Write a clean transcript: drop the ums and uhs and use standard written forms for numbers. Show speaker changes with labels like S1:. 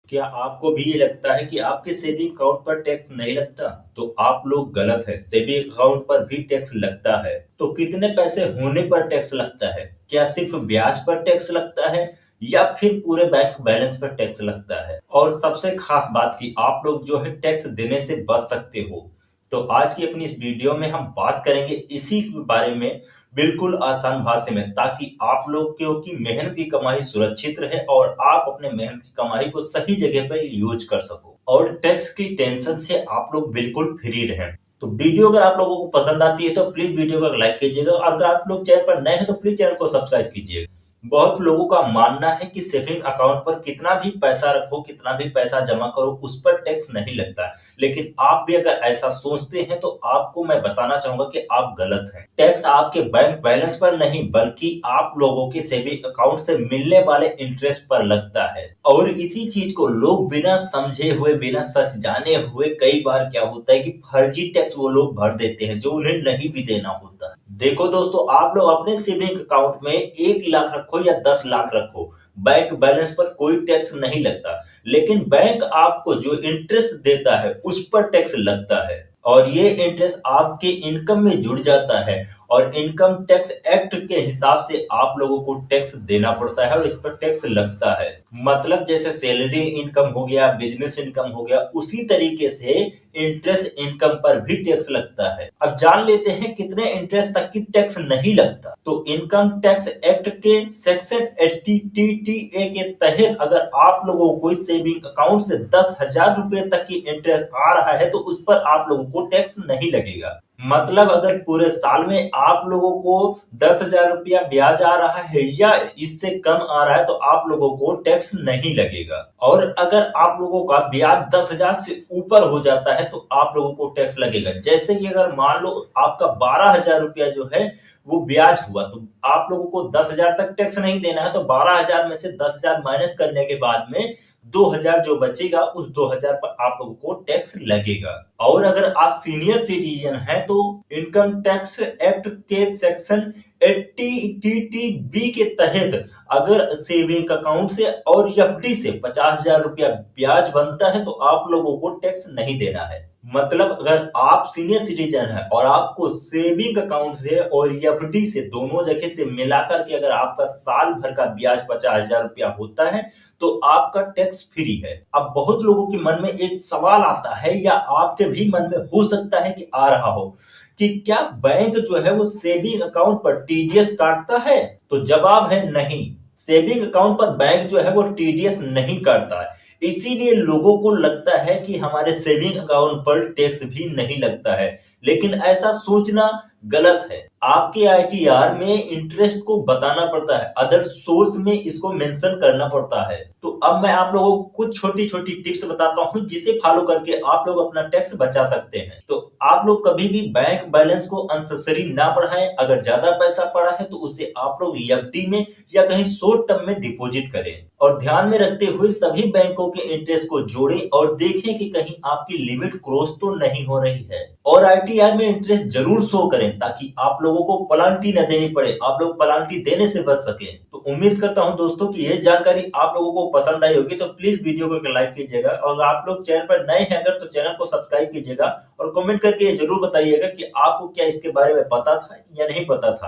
S1: क्या आपको भी ये लगता है कि आपके सेविंग अकाउंट पर टैक्स नहीं लगता? तो आप लोग गलत है। सेविंग अकाउंट पर भी टैक्स लगता है। तो कितने पैसे होने पर टैक्स लगता है? क्या सिर्फ ब्याज पर टैक्स लगता है या फिर पूरे बैंक बैलेंस पर टैक्स लगता है? और सबसे खास बात की आप लोग जो है टैक्स देने से बच सकते हो। तो आज की अपनी इस वीडियो में हम बात करेंगे इसी के बारे में बिल्कुल आसान भाषा में, ताकि आप लोग की मेहनत की कमाई सुरक्षित रहे और आप अपने मेहनत की कमाई को सही जगह पर यूज कर सको और टैक्स की टेंशन से आप लोग बिल्कुल फ्री रहें। तो वीडियो अगर आप लोगों को पसंद आती है तो प्लीज वीडियो को लाइक कीजिएगा और अगर आप लोग चैनल पर नए हैं तो प्लीज चैनल को सब्सक्राइब कीजिएगा। बहुत लोगों का मानना है कि सेविंग अकाउंट पर कितना भी पैसा रखो, कितना भी पैसा जमा करो, उस पर टैक्स नहीं लगता। लेकिन आप भी अगर ऐसा सोचते हैं तो आपको मैं बताना चाहूंगा कि आप गलत हैं। टैक्स आपके बैंक बैलेंस पर नहीं बल्कि आप लोगों के सेविंग अकाउंट से मिलने वाले इंटरेस्ट पर लगता है। और इसी चीज को लोग बिना समझे हुए, बिना सच जाने हुए कई बार क्या होता है कि फर्जी टैक्स वो लोग भर देते हैं जो उन्हें नहीं भी देना होता है। देखो दोस्तों, आप लोग अपने सेविंग अकाउंट में 1 लाख रखो या 10 लाख रखो, बैंक बैलेंस पर कोई टैक्स नहीं लगता। लेकिन बैंक आपको जो इंटरेस्ट देता है उस पर टैक्स लगता है और ये इंटरेस्ट आपके इनकम में जुड़ जाता है और इनकम टैक्स एक्ट के हिसाब से आप लोगों को टैक्स देना पड़ता है और इस पर टैक्स लगता है। मतलब जैसे सैलरी इनकम हो गया, बिजनेस इनकम हो गया, उसी तरीके से इंटरेस्ट इनकम पर भी टैक्स लगता है। अब जान लेते हैं कितने इंटरेस्ट तक की टैक्स नहीं लगता। तो इनकम टैक्स एक्ट के सेक्शन 80TTA के तहत अगर आप लोगों को सेविंग अकाउंट से 10,000 रुपए तक की इंटरेस्ट आ रहा है तो उस पर आप लोगों को टैक्स नहीं लगेगा। मतलब अगर पूरे साल में आप लोगों को 10,000 रुपया ब्याज आ रहा है या इससे कम आ रहा है तो आप लोगों को टैक्स नहीं लगेगा। और अगर आप लोगों का ब्याज 10,000 से ऊपर हो जाता है तो आप लोगों को टैक्स लगेगा। जैसे कि अगर मान लो आपका 12,000 रुपया जो है वो ब्याज हुआ तो आप लोगों को 10,000 तक टैक्स नहीं देना है, तो 12,000 में से 10,000 माइनस करने के बाद में 2,000 जो बचेगा उस 2,000 पर आप लोगों को टैक्स लगेगा। और अगर आप सीनियर सिटीजन हैं तो इनकम टैक्स एक्ट के सेक्शन 80TTB के तहत अगर सेविंग अकाउंट से और एफडी से 50,000 रुपया ब्याज बनता है तो आप लोगों को टैक्स नहीं देना है। मतलब अगर आप सीनियर सिटीजन हैं और आपको सेविंग अकाउंट से और एफडी से दोनों जगह से मिलाकर के अगर आपका साल भर का ब्याज 50,000 रुपया होता है तो आपका टैक्स फ्री है। अब बहुत लोगों के मन में एक सवाल आता है या आपके भी मन में हो सकता है कि आ रहा हो कि क्या बैंक जो है वो सेविंग अकाउंट पर टीडीएस काटता है? तो जवाब है नहीं। सेविंग अकाउंट पर बैंक जो है वो टीडीएस नहीं काटता है। इसीलिए लोगों को लगता है कि हमारे सेविंग अकाउंट पर टैक्स भी नहीं लगता है, लेकिन ऐसा सोचना गलत है। आपके आईटीआर में इंटरेस्ट को बताना पड़ता है, अदर सोर्स में इसको मेंशन करना पड़ता है। तो अब मैं आप लोगों को कुछ छोटी छोटी टिप्स बताता हूं जिसे फॉलो करके आप लोग अपना टैक्स बचा सकते हैं। तो आप लोग कभी भी बैंक बैलेंस को अननेसेसरी ना बढ़ाएं। अगर ज्यादा पैसा पड़ा है तो उसे आप लोग एफडी में या कहीं शॉर्ट टर्म में डिपॉजिट करें और ध्यान में रखते हुए सभी बैंकों के इंटरेस्ट को जोड़ें और देखें कि कहीं आपकी लिमिट क्रॉस तो नहीं हो रही है। और आईटीआर में इंटरेस्ट जरूर शो करें ताकि आप लोगों को पेनल्टी न देनी पड़े, आप लोग पेनल्टी देने से बच सके। तो उम्मीद करता हूं दोस्तों कि ये जानकारी आप लोगों को पसंद आई होगी। तो प्लीज वीडियो को लाइक कीजिएगा और आप लोग चैनल पर नए हैं अगर तो चैनल को सब्सक्राइब कीजिएगा और कमेंट करके ये जरूर बताइएगा कि आपको क्या इसके बारे में पता था या नहीं पता था।